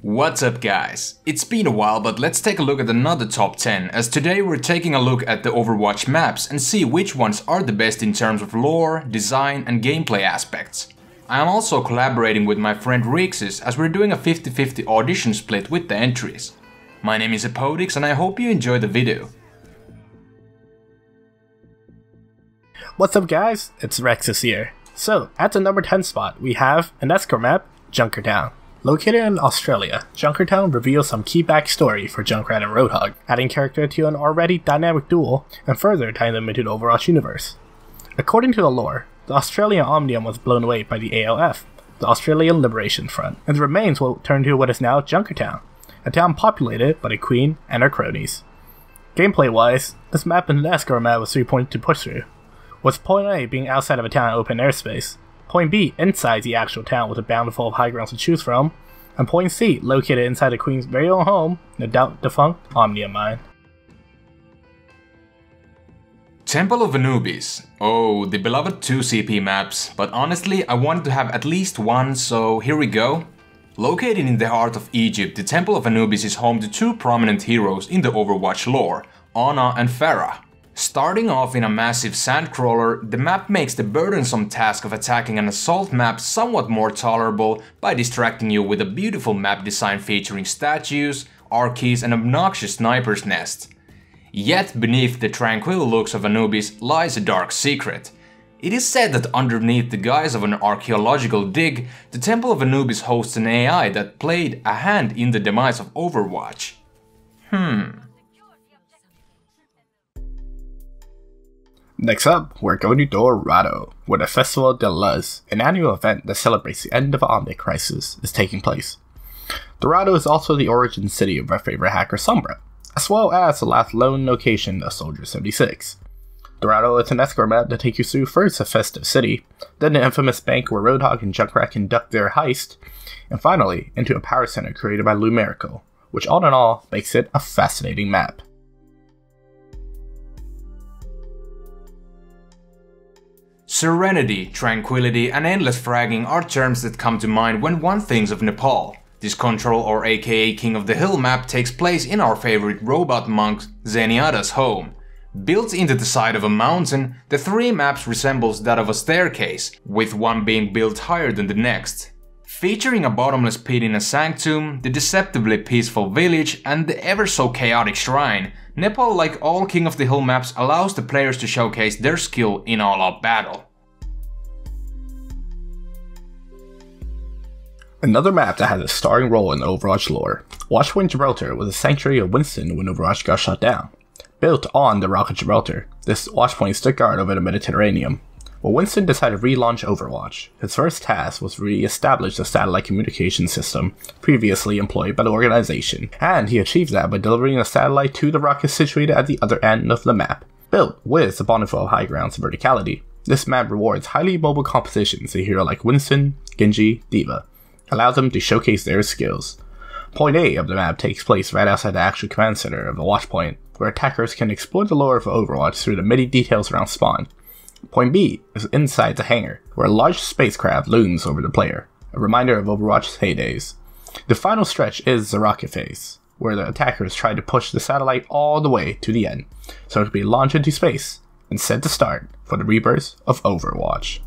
What's up guys? It's been a while, but let's take a look at another top 10, as today we're taking a look at the Overwatch maps and see which ones are the best in terms of lore, design and gameplay aspects. I am also collaborating with my friend Reexus as we're doing a 50-50 audition split with the entries. My name is Hepodix and I hope you enjoy the video. What's up guys, it's Reexus here. So, at the number 10 spot we have an escort map, Junkertown. Located in Australia, Junkertown reveals some key backstory for Junkrat and Roadhog, adding character to an already dynamic duel and further tying them into the Overwatch universe. According to the lore, the Australian Omnium was blown away by the ALF, the Australian Liberation Front, and the remains will turn to what is now Junkertown, a town populated by the Queen and her cronies. Gameplay wise, this map in the escort map was 3 points to push through, with point A being outside of a town open airspace, point B inside the actual town with a bountiful of high grounds to choose from, and point C located inside the Queen's very own home, no doubt defunct Omnium mine. Temple of Anubis. Oh, the beloved 2 CP maps, but honestly I wanted to have at least one, so here we go. Located in the heart of Egypt, the Temple of Anubis is home to 2 prominent heroes in the Overwatch lore, Ana and Pharah. Starting off in a massive sandcrawler, the map makes the burdensome task of attacking an assault map somewhat more tolerable by distracting you with a beautiful map design featuring statues, arches and obnoxious sniper's nest. Yet beneath the tranquil looks of Anubis lies a dark secret. It is said that underneath the guise of an archaeological dig, the Temple of Anubis hosts an AI that played a hand in the demise of Overwatch. Next up, we're going to Dorado, where the Festival de Luz, an annual event that celebrates the end of the Omnic Crisis, is taking place. Dorado is also the origin city of our favorite hacker Sombra, as well as the last lone location of Soldier 76. Dorado is an escort map that takes you through first a festive city, then the infamous bank where Roadhog and Junkrat conduct their heist, and finally into a power center created by Lumerical, which all in all makes it a fascinating map. Serenity, tranquility and endless fragging are terms that come to mind when one thinks of Nepal. This Control or aka King of the Hill map takes place in our favorite robot monk Zenyatta's home. Built into the side of a mountain, the 3 maps resembles that of a staircase, with one being built higher than the next. Featuring a bottomless pit in a sanctum, the deceptively peaceful village and the ever so chaotic shrine, Nepal, like all King of the Hill maps, allows the players to showcase their skill in all-out battle. Another map that has a starring role in the Overwatch lore, Watchpoint Gibraltar was a sanctuary of Winston when Overwatch got shut down. Built on the Rock of Gibraltar, this Watchpoint stood guard over the Mediterranean. When Winston decided to relaunch Overwatch, his first task was to re-establish the satellite communication system previously employed by the organization, and he achieved that by delivering a satellite to the rocket situated at the other end of the map. Built with a bountiful of high grounds and verticality, this map rewards highly mobile compositions a hero like Winston, Genji, D.Va, allows them to showcase their skills. Point A of the map takes place right outside the actual command center of the Watchpoint, where attackers can explore the lore of Overwatch through the many details around spawn. Point B is inside the hangar, where a large spacecraft looms over the player, a reminder of Overwatch's heydays. The final stretch is the rocket phase, where the attackers try to push the satellite all the way to the end, so it can be launched into space and set to start for the rebirth of Overwatch.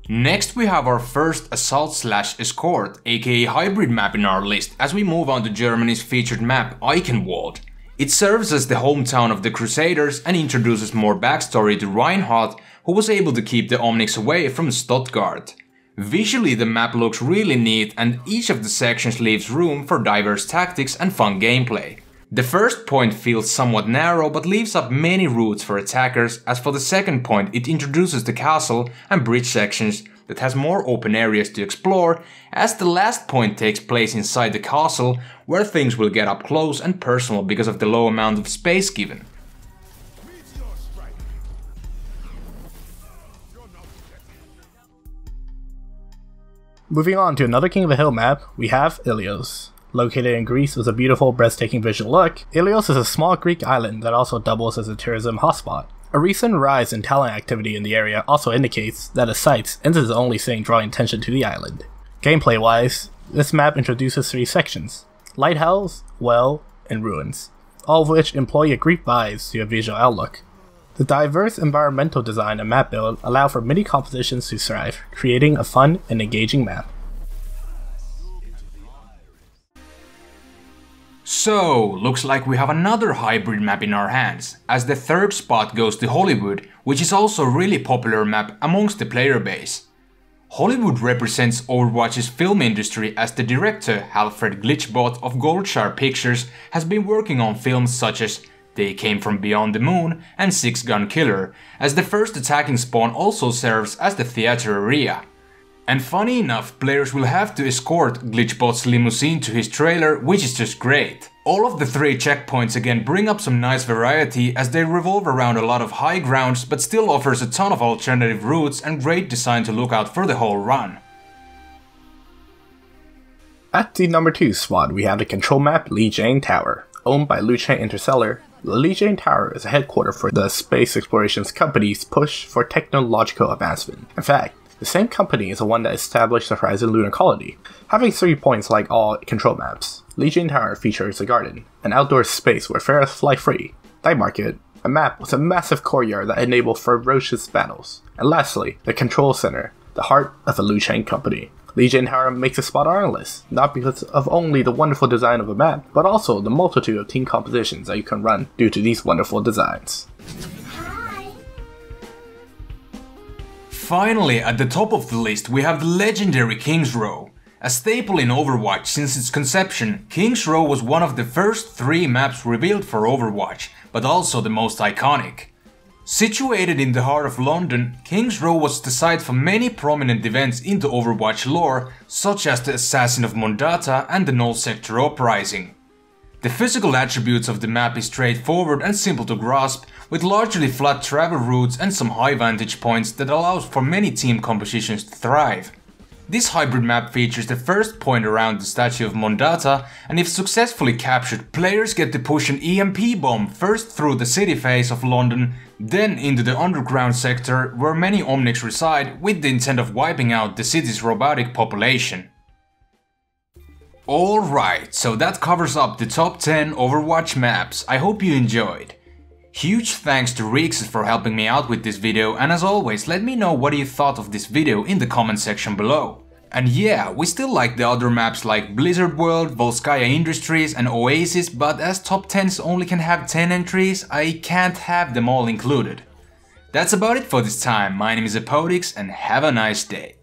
Next we have our first assault/escort aka hybrid map in our list as we move on to Germany's featured map Eichenwalde. It serves as the hometown of the Crusaders and introduces more backstory to Reinhardt, who was able to keep the Omnics away from Stuttgart. Visually the map looks really neat and each of the sections leaves room for diverse tactics and fun gameplay. The first point feels somewhat narrow but leaves up many routes for attackers, as for the second point it introduces the castle and bridge sections that has more open areas to explore, as the last point takes place inside the castle where things will get up close and personal because of the low amount of space given. Moving on to another King of the Hill map, we have Ilios. Located in Greece with a beautiful, breathtaking visual look, Ilios is a small Greek island that also doubles as a tourism hotspot. A recent rise in talent activity in the area also indicates that the sites isn't the only thing drawing attention to the island. Gameplay wise, This map introduces 3 sections: Lighthouse, Well, and Ruins, all of which employ a Greek vibes to your visual outlook. The diverse environmental design and map build allow for many compositions to thrive, creating a fun and engaging map. So, looks like we have another hybrid map in our hands, as the third spot goes to Hollywood, which is also a really popular map amongst the player base. Hollywood represents Overwatch's film industry, as the director, Alfred Glitchbot of Goldshire Pictures, has been working on films such as They Came From Beyond the Moon and Six Gun Killer, as the first attacking spawn also serves as the theater area. And funny enough, players will have to escort Glitchbot's limousine to his trailer, which is just great. All of the 3 checkpoints again bring up some nice variety, as they revolve around a lot of high grounds but still offers a ton of alternative routes and great design to look out for the whole run. At the number 2 spot, we have the control map Lijiang Tower. Owned by Lijiang Interstellar, the Lijiang Tower is a headquarters for the space explorations company's push for technological advancement. In fact, the same company is the one that established the Horizon Lunar Colony. Having 3 points like all control maps, Lijiang Tower features a garden, an outdoor space where farers fly free, night market, a map with a massive courtyard that enables ferocious battles, and lastly, the control center, the heart of the Lijiang company. Lijiang Tower makes a spot on our list, not because of only the wonderful design of a map, but also the multitude of team compositions that you can run due to these wonderful designs. Finally, at the top of the list we have the legendary King's Row. A staple in Overwatch since its conception, King's Row was one of the first 3 maps revealed for Overwatch, but also the most iconic. Situated in the heart of London, King's Row was the site for many prominent events in the Overwatch lore, such as the Assassin of Mondata and the Null Sector Uprising. The physical attributes of the map is straightforward and simple to grasp, with largely flat travel routes and some high vantage points that allows for many team compositions to thrive. This hybrid map features the first point around the statue of Mondata, and if successfully captured, players get to push an EMP bomb first through the city face of London, then into the underground sector where many Omnics reside, with the intent of wiping out the city's robotic population. Alright, so that covers up the top 10 Overwatch maps. I hope you enjoyed. Huge thanks to Reexus for helping me out with this video, and as always, let me know what you thought of this video in the comment section below. And yeah, we still like the other maps like Blizzard World, Volskaya Industries and Oasis, but as top 10s only can have 10 entries, I can't have them all included. That's about it for this time. My name is Hepodix and have a nice day.